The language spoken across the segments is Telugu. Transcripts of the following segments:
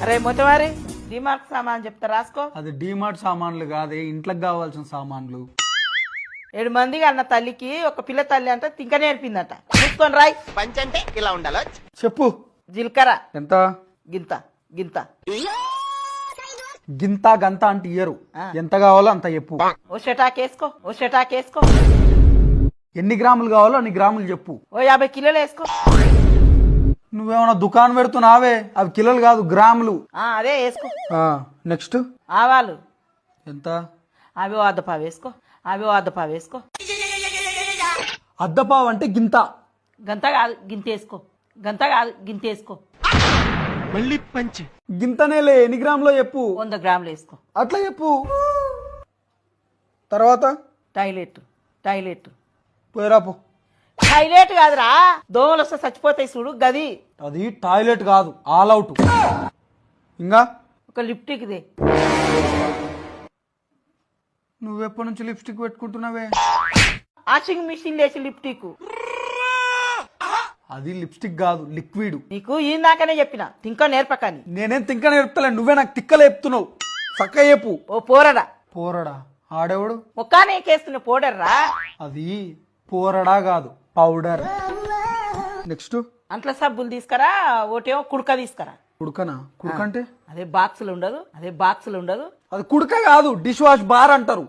అరే మొత్తవారి డిమార్ట్ సామాన్ చెప్తా రాసుకో. అది డీమార్ట్ సామాన్లు కాదే, ఇంట్లోకి కావాల్సిన సామాన్లు. 7 మందికి అన్న తల్లికి ఒక పిల్ల తల్లి అంతా తింక నేర్పిందట. చూసుకొని రాయ్. పంచ్ అంటే ఇలా ఉండాలో. చెప్పు. జీలకర్ర ఎంత? గింత గింత. గింత గంత అంటే ఇయ్యరు, ఎంత కావాలో అంత చెప్పు. ఓ షటాకేసుకో, ఓ షటాకేసుకో. ఎన్ని గ్రాములు కావాలో అన్ని గ్రాములు చెప్పు. ఓ 50 కిలోలు వేసుకో. నువ్వేమన్నా దుకాణం పెడుతున్నావే, అవి కిలోలు కాదు గ్రాములు. అదే వేసుకో. నెక్స్ట్ ఆవాలు ఎంత? అవి ఓ అద్దపావు వేసుకో. అవి ఓ అద్దపావు వేసుకో. అద్దపావు అంటే గింత. గంత కాదు గింత వేసుకో. గంత కాదు గింత వేసుకో. మళ్ళీ పంచ్. గింతనేలే, ఎన్ని గ్రాములో చెప్పు. 100 గ్రాములు వేసుకో. అట్లా చెప్పు. తర్వాత టాయిలెట్ టాయిలెట్ పోయిరాపు. టాయిలెట్ కాదురా, దోమలు వస్తే చచ్చిపోతాయి చూడు గది. అది టాయిలెట్ కాదు, ఆల్ అవుట్. ఇంకా ఒక లిప్టిక్ దే. నువ్వెప్పటి నుంచి లిప్స్టిక్ పెట్టుకుంటున్నావే? వాషింగ్ మిషన్ లేచి లిప్టిక్. అది లిప్స్టిక్ కాదు, లిక్విడ్. నీకు ఇందాకనే చెప్పిన తింక నేర్పకని. నేనేం తింక నేర్పుతలే, నువ్వే నాకు తిక్కలు చెప్తున్నావు. చక్క చెప్పు. ఓ పోరడా. పోరడా? ఆడేవాడు? ముఖానే కేస్తున్న పౌడర్రా. అది పోరడా కాదు, పౌడర్. నెక్స్ట్ అంట్ల సబ్బులు తీసుకురా. ఒకటేమో కుడక తీసుకురా. కుడుకనా? కుడుక అంటే అదే బాక్సులు ఉండదు, అదే బాక్సులు ఉండదు. అది కుడుక కాదు, డిష్ వాష్ బార్ అంటారు.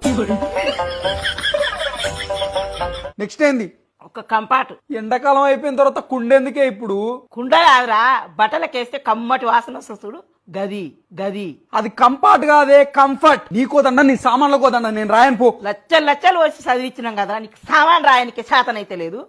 నెక్స్ట్ ఏంది? ఒక కంపాటు. ఎండాకాలం అయిపోయిన తర్వాత కుండెందుకే ఇప్పుడు? కుండ కాదురా, బట్టలకేస్తే కమ్మటి వాసన వస్తుంది చూడు గది గది. అది కంఫర్ట్ కాదే, కంఫర్ట్. నీకోదండ, నీ సామాన్ల కోదండ, నేను రాయను పో. లచ్చలు లచ్చలు వచ్చి చదివించినాం కదా, నీకు సామాన్ రాయనికి శాతనైతే లేదు.